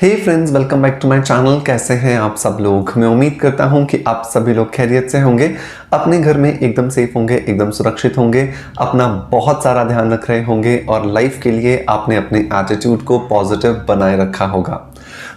Hey friends, welcome back to my channel. कैसे हैं आप सब लोग? मैं उम्मीद करता हूं कि आप सभी लोग खैरियत से होंगे, अपने घर में एकदम सेफ होंगे, एकदम सुरक्षित होंगे, अपना बहुत सारा ध्यान रख रहे होंगे और लाइफ के लिए आपने अपने एटीट्यूड को पॉजिटिव बनाए रखा होगा।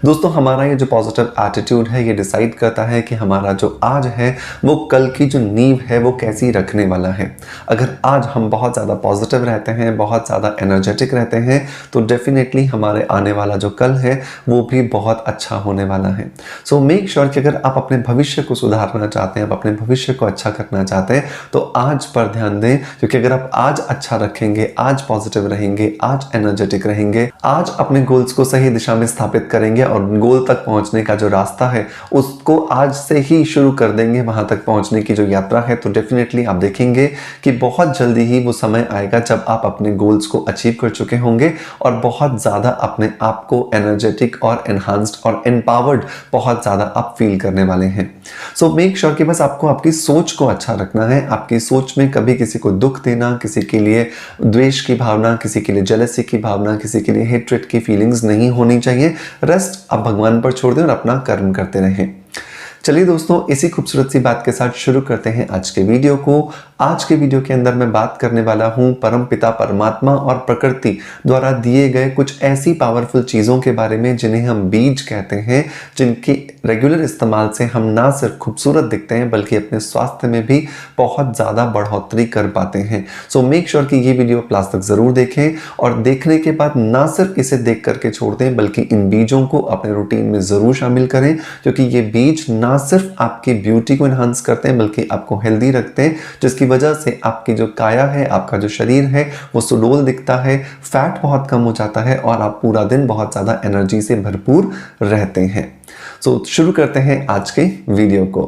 दोस्तों, हमारा ये जो पॉजिटिव एटीट्यूड है ये डिसाइड करता है कि हमारा जो आज है वो कल की जो नींव है वो कैसी रखने वाला है। अगर आज हम बहुत ज़्यादा पॉजिटिव रहते हैं, बहुत ज़्यादा एनर्जेटिक रहते हैं, तो डेफिनेटली हमारे आने वाला जो कल है वो भी बहुत अच्छा होने वाला है। सो मेक श्योर कि अगर आप अपने भविष्य को सुधारना चाहते हैं, आप अपने भविष्य को अच्छा करना चाहते हैं, तो आज पर ध्यान दें, क्योंकि अगर आप आज अच्छा रखेंगे, आज पॉजिटिव रहेंगे, आज एनर्जेटिक रहेंगे, आज अपने गोल्स को सही दिशा में स्थापित करेंगे और गोल तक पहुंचने का जो रास्ता है उसको आज से ही शुरू कर देंगे, वहां तक पहुंचने की जो यात्रा है, तो डेफिनेटली आप देखेंगे कि बहुत जल्दी ही वो समय आएगा जब आप अपने गोल्स को अचीव कर चुके होंगे और बहुत ज्यादा अपने आप को एनर्जेटिक और एनहांस्ड और एम्पावर्ड बहुत ज्यादा आप फील करने वाले हैं। सो मेक श्योर कि बस आपको आपकी सोच को अच्छा रखना है। आपकी सोच में कभी किसी को दुख देना, किसी के लिए द्वेष की भावना, किसी के लिए जेलसी की भावना, किसी के लिए हेट्रेड की फीलिंग्स नहीं होनी चाहिए। रेस्ट आप भगवान पर छोड़ दें और अपना कर्म करते रहें। चलिए दोस्तों, इसी खूबसूरत सी बात के साथ शुरू करते हैं आज के वीडियो को। आज के वीडियो के अंदर मैं बात करने वाला हूं परमपिता परमात्मा और प्रकृति द्वारा दिए गए कुछ ऐसी पावरफुल चीज़ों के बारे में जिन्हें हम बीज कहते हैं, जिनके रेगुलर इस्तेमाल से हम ना सिर्फ खूबसूरत दिखते हैं बल्कि अपने स्वास्थ्य में भी बहुत ज़्यादा बढ़ोतरी कर पाते हैं। सो मेक श्योर कि ये वीडियो आप लास्ट तक ज़रूर देखें और देखने के बाद ना सिर्फ इसे देख करके छोड़ दें बल्कि इन बीजों को अपने रूटीन में ज़रूर शामिल करें, क्योंकि ये बीज ना सिर्फ आपकी ब्यूटी को एनहांस करते हैं बल्कि आपको हेल्दी रखते हैं, जिसकी वजह से आपकी जो काया है, आपका जो शरीर है वो सुडौल दिखता है, फैट बहुत कम हो जाता है और आप पूरा दिन बहुत ज़्यादा एनर्जी से भरपूर रहते हैं। सो शुरू करते हैं आज के वीडियो को।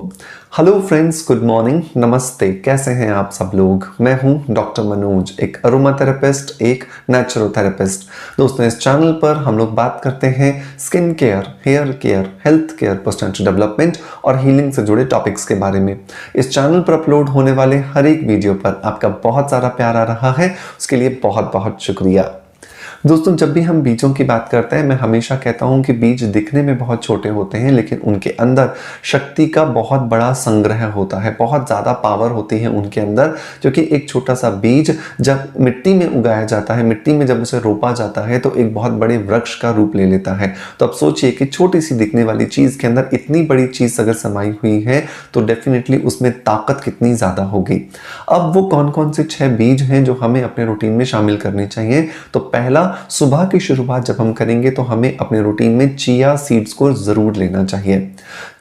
हेलो फ्रेंड्स, गुड मॉर्निंग, नमस्ते। कैसे हैं आप सब लोग? मैं हूं डॉक्टर मनोज, एक अरोमा थेरेपिस्ट, एक नेचुरोथेरेपिस्ट। दोस्तों, इस चैनल पर हम लोग बात करते हैं skin care, hair care, health care, personality development और हीलिंग से जुड़े टॉपिक्स के बारे में। इस चैनल पर अपलोड होने वाले हर एक वीडियो पर आपका बहुत सारा प्यार आ रहा है, उसके लिए बहुत बहुत शुक्रिया। दोस्तों, जब भी हम बीजों की बात करते हैं, मैं हमेशा कहता हूं कि बीज दिखने में बहुत छोटे होते हैं लेकिन उनके अंदर शक्ति का बहुत बड़ा संग्रह होता है, बहुत ज़्यादा पावर होती है उनके अंदर। क्योंकि एक छोटा सा बीज जब मिट्टी में उगाया जाता है, मिट्टी में जब उसे रोपा जाता है तो एक बहुत बड़े वृक्ष का रूप ले लेता है। तो अब सोचिए कि छोटी सी दिखने वाली चीज़ के अंदर इतनी बड़ी चीज़ अगर समाई हुई है तो डेफिनेटली उसमें ताकत कितनी ज़्यादा होगी। अब वो कौन कौन से 6 बीज हैं जो हमें अपने रूटीन में शामिल करने चाहिए? तो पहला, सुबह की शुरुआत जब हम करेंगे तो हमें अपने रूटीन में चिया सीड्स को जरूर लेना चाहिए।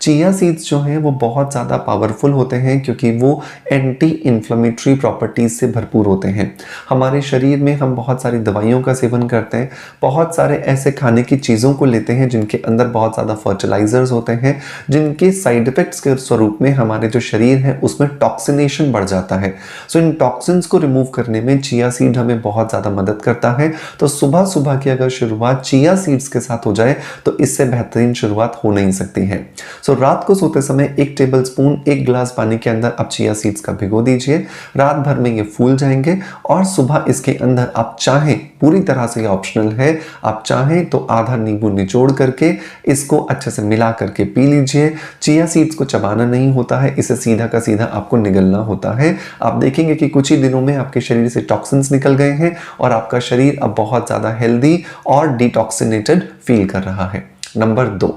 चिया सीड्स जो हैं वो बहुत ज़्यादा पावरफुल होते हैं क्योंकि वो एंटी इन्फ्लेमेटरी प्रॉपर्टीज से भरपूर होते हैं। हमारे शरीर में हम बहुत सारी दवाइयों का सेवन करते हैं, बहुत सारे ऐसे खाने की चीज़ों को लेते हैं जिनके अंदर बहुत ज़्यादा फर्टिलाइजर्स होते हैं, जिनके साइड इफेक्ट्स के स्वरूप में हमारे जो शरीर है उसमें टॉक्सिनेशन बढ़ जाता है। सो इन टॉक्सिन्स को रिमूव करने में चिया सीड हमें बहुत ज़्यादा मदद करता है। तो सुबह सुबह की अगर शुरुआत चिया सीड्स के साथ हो जाए तो इससे बेहतरीन शुरुआत हो नहीं सकती है। सो रात को सोते समय 1 टेबलस्पून 1 गिलास पानी के अंदर आप चिया सीड्स का भिगो दीजिए। रात भर में ये फूल जाएंगे और सुबह इसके अंदर आप चाहें, पूरी तरह से ये ऑप्शनल है, आप चाहें तो आधा नींबू निचोड़ करके इसको अच्छे से मिला करके पी लीजिए। चिया सीड्स को चबाना नहीं होता है, इसे सीधा का सीधा आपको निगलना होता है। आप देखेंगे कि कुछ ही दिनों में आपके शरीर से टॉक्सिन्स निकल गए हैं और आपका शरीर अब बहुत ज़्यादा हेल्दी और डिटॉक्सिनेटेड फील कर रहा है। नंबर 2,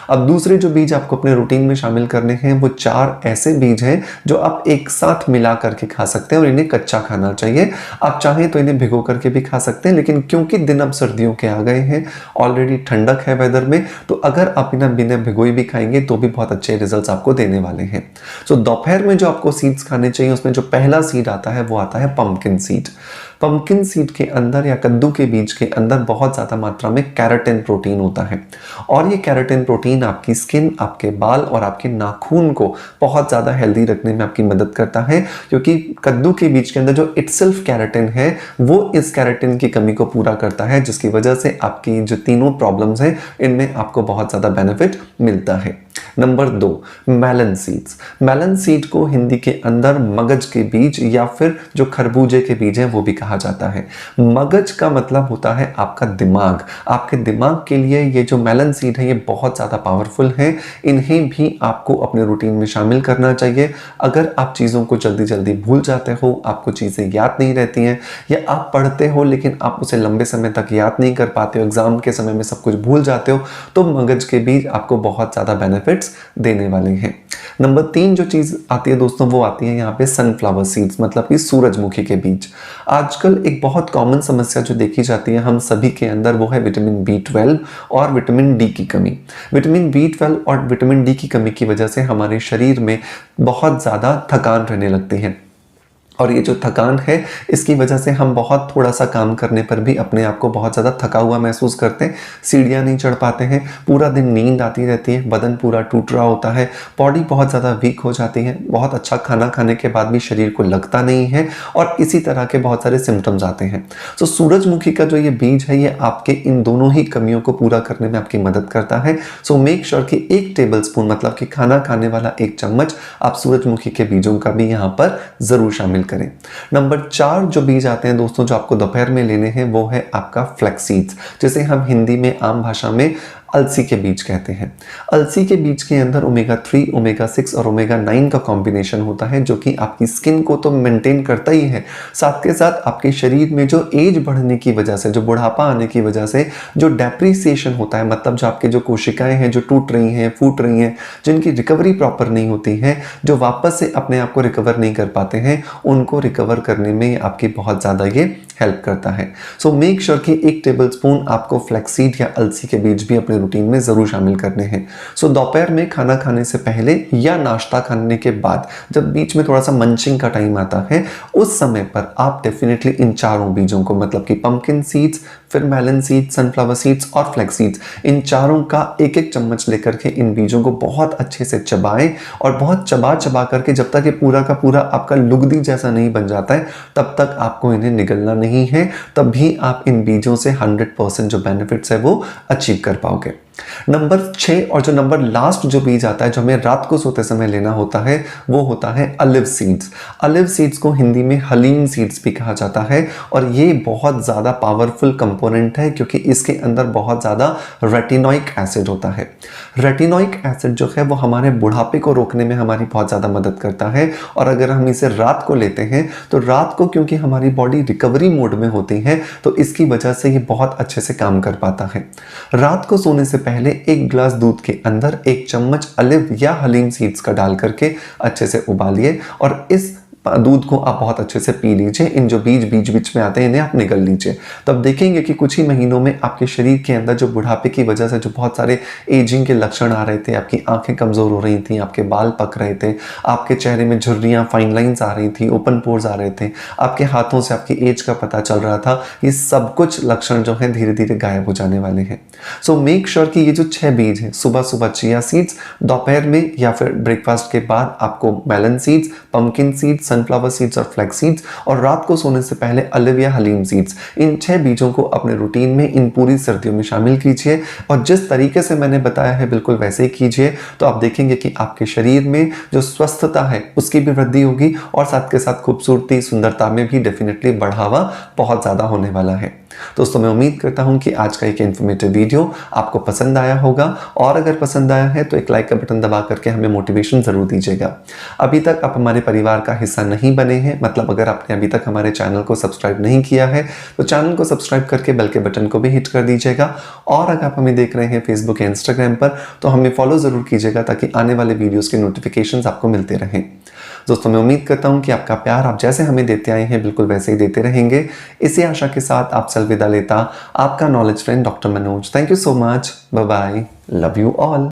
अब दूसरे जो बीज आपको अपने रूटीन में शामिल करने हैं वो 4 ऐसे बीज हैं जो आप एक साथ मिला करके खा सकते हैं और इन्हें कच्चा खाना चाहिए। आप चाहें तो इन्हें भिगो करके भी खा सकते हैं, लेकिन क्योंकि दिन अब सर्दियों के आ गए हैं, ऑलरेडी ठंडक है वेदर में, तो अगर आप इन्हें बिना भिगोए भी खाएंगे तो भी बहुत अच्छे रिजल्ट्स आपको देने वाले हैं। सो दोपहर में जो आपको सीड्स खाने चाहिए उसमें जो पहला सीड आता है वो आता है पंपकिन सीड। पंपकिन सीड के अंदर या कद्दू के बीज के अंदर बहुत ज़्यादा मात्रा में कैराटिन प्रोटीन होता है और ये कैराटिन प्रोटीन आपकी स्किन, आपके बाल और आपके नाखून को बहुत ज़्यादा हेल्दी रखने में आपकी मदद करता है, क्योंकि कद्दू के बीज के अंदर जो इटसेल्फ कैराटिन है वो इस कैराटिन की कमी को पूरा करता है, जिसकी वजह से आपकी जो तीनों प्रॉब्लम्स हैं इनमें आपको बहुत ज़्यादा बेनिफिट मिलता है। Number 2, melon seeds. Melon seed को हिंदी के अंदर मगज के बीज या फिर जो खरबूजे के बीज हैं वो भी कहा जाता है। मगज का मतलब होता है आपका दिमाग। आपके दिमाग के लिए ये जो मेलन सीड है ये बहुत ज़्यादा पावरफुल है। इन्हें भी आपको अपने रूटीन में शामिल करना चाहिए। अगर आप चीज़ों को जल्दी जल्दी भूल जाते हो, आपको चीज़ें याद नहीं रहती हैं, या आप पढ़ते हो लेकिन आप उसे लंबे समय तक याद नहीं कर पाते हो, एग्जाम के समय में सब कुछ भूल जाते हो, तो मगज के बीज आपको बहुत ज़्यादा बेनिफिट्स देने वाले हैं। नंबर 3 जो चीज़ आती है दोस्तों वो आती है यहाँ पे सनफ्लावर सीड्स, मतलब कि सूरजमुखी के बीज। आजकल एक बहुत कॉमन समस्या जो देखी जाती है हम सभी के अंदर वो है विटामिन B12 और विटामिन डी की कमी। विटामिन B12 और विटामिन डी की कमी की वजह से हमारे शरीर में बहुत ज़्यादा थकान रहने लगती है, और ये जो थकान है इसकी वजह से हम बहुत थोड़ा सा काम करने पर भी अपने आप को बहुत ज़्यादा थका हुआ महसूस करते हैं, सीढ़ियाँ नहीं चढ़ पाते हैं, पूरा दिन नींद आती रहती है, बदन पूरा टूट रहा होता है, बॉडी बहुत ज़्यादा वीक हो जाती है, बहुत अच्छा खाना खाने के बाद भी शरीर को लगता नहीं है, और इसी तरह के बहुत सारे सिम्टम्स आते हैं। तो सूरजमुखी का जो ये बीज है ये आपके इन दोनों ही कमियों को पूरा करने में आपकी मदद करता है। सो मेक श्योर कि 1 टेबल स्पून मतलब कि खाना खाने वाला 1 चम्मच आप सूरजमुखी के बीजों का भी यहाँ पर ज़रूर शामिल करें। नंबर 4 जो बीज आते हैं दोस्तों जो आपको दोपहर में लेने हैं वो है आपका फ्लैक्स सीड्स, जिसे हम हिंदी में आम भाषा में अलसी के बीज कहते हैं। अलसी के बीज के अंदर ओमेगा 3, ओमेगा 6 और ओमेगा 9 का कॉम्बिनेशन होता है, जो कि आपकी स्किन को तो मेंटेन करता ही है, साथ के साथ आपके शरीर में जो एज बढ़ने की वजह से, जो बुढ़ापा आने की वजह से जो डेप्रिसिएशन होता है, मतलब जो आपके जो कोशिकाएं हैं जो टूट रही हैं, फूट रही हैं, जिनकी रिकवरी प्रॉपर नहीं होती है, जो वापस से अपने आप को रिकवर नहीं कर पाते हैं, उनको रिकवर करने में आपकी बहुत ज़्यादा ये हेल्प करता है। सो मेक श्योर कि 1 टेबल स्पून आपको फ्लैक्सीड या अलसी के बीज भी अपने रूटीन में ज़रूर शामिल करने हैं। सो दोपहर में खाना खाने से पहले या नाश्ता खाने के बाद जब बीच में थोड़ा सा मंचिंग का टाइम आता है, उस समय पर आप डेफिनेटली इन चारों बीजों को, मतलब कि पंपकिन सीड्स, फिर मेलन सीड्स, सनफ्लावर सीड्स और फ्लैक्स सीड्स, इन चारों का 1-1 चम्मच लेकर के इन बीजों को बहुत अच्छे से चबाएं, और बहुत चबा चबा करके जब तक ये पूरा का पूरा आपका लुगदी जैसा नहीं बन जाता है तब तक आपको इन्हें निगलना नहीं है, तब भी आप इन बीजों से 100% जो बेनिफिट्स है वो अचीव कर पाओगे। नंबर 6 और जो नंबर लास्ट जो बीज आता है जो हमें रात को सोते समय लेना होता है वो होता है ऑलिव सीड्स। ऑलिव सीड्स को हिंदी में हलीम सीड्स भी कहा जाता है, और ये बहुत ज़्यादा पावरफुल कंपोनेंट है क्योंकि इसके अंदर बहुत ज़्यादा रेटिनोइक एसिड होता है। रेटिनोइक एसिड जो है वो हमारे बुढ़ापे को रोकने में हमारी बहुत ज़्यादा मदद करता है, और अगर हम इसे रात को लेते हैं तो रात को क्योंकि हमारी बॉडी रिकवरी मोड में होती है तो इसकी वजह से ये बहुत अच्छे से काम कर पाता है। रात को सोने से पहले 1 गिलास दूध के अंदर 1 चम्मच ऑलिव या हलीम सीड्स का डाल करके अच्छे से उबालिए, और इस दूध को आप बहुत अच्छे से पी लीजिए। इन जो बीज बीच में आते हैं इन्हें आप निगल लीजिए, तब देखेंगे कि कुछ ही महीनों में आपके शरीर के अंदर जो बुढ़ापे की वजह से जो बहुत सारे एजिंग के लक्षण आ रहे थे, आपकी आंखें कमज़ोर हो रही थी, आपके बाल पक रहे थे, आपके चेहरे में झुर्रियाँ, फाइन लाइन्स आ रही थी, ओपन पोर्स आ रहे थे, आपके हाथों से आपकी एज का पता चल रहा था, ये सब कुछ लक्षण जो हैं धीरे धीरे गायब हो जाने वाले हैं। सो मेक श्योर कि ये जो 6 बीज हैं, सुबह सुबह चिया सीड्स, दोपहर में या फिर ब्रेकफास्ट के बाद आपको melon seeds, pumpkin seeds, sunflower seeds और फ्लैक्स सीड्स, और रात को सोने से पहले ऑलिव या हलीम सीड्स, इन 6 बीजों को अपने रूटीन में इन पूरी सर्दियों में शामिल कीजिए, और जिस तरीके से मैंने बताया है बिल्कुल वैसे ही कीजिए, तो आप देखेंगे कि आपके शरीर में जो स्वस्थता है उसकी भी वृद्धि होगी, और साथ के साथ खूबसूरती, सुंदरता में भी डेफिनेटली बढ़ावा बहुत ज़्यादा होने वाला है। दोस्तों मैं उम्मीद करता हूं कि आज का एक इन्फॉर्मेटिव वीडियो आपको पसंद आया होगा, और अगर पसंद आया है तो एक लाइक का बटन दबा करके हमें मोटिवेशन जरूर दीजिएगा। अभी तक आप हमारे परिवार का हिस्सा नहीं बने हैं, मतलब अगर आपने अभी तक हमारे चैनल को सब्सक्राइब नहीं किया है तो चैनल को सब्सक्राइब करके बेल के बटन को भी हिट कर दीजिएगा, और अगर आप हमें देख रहे हैं फेसबुक या इंस्टाग्राम पर तो हमें फॉलो जरूर कीजिएगा ताकि आने वाले वीडियोस के नोटिफिकेशंस आपको मिलते रहें। दोस्तों मैं उम्मीद करता हूं कि आपका प्यार आप जैसे हमें देते आए हैं बिल्कुल वैसे ही देते रहेंगे। इसी आशा के साथ आपसे अलविदा लेता आपका knowledge friend doctor Manoj. Thank you so much, bye bye, love you all.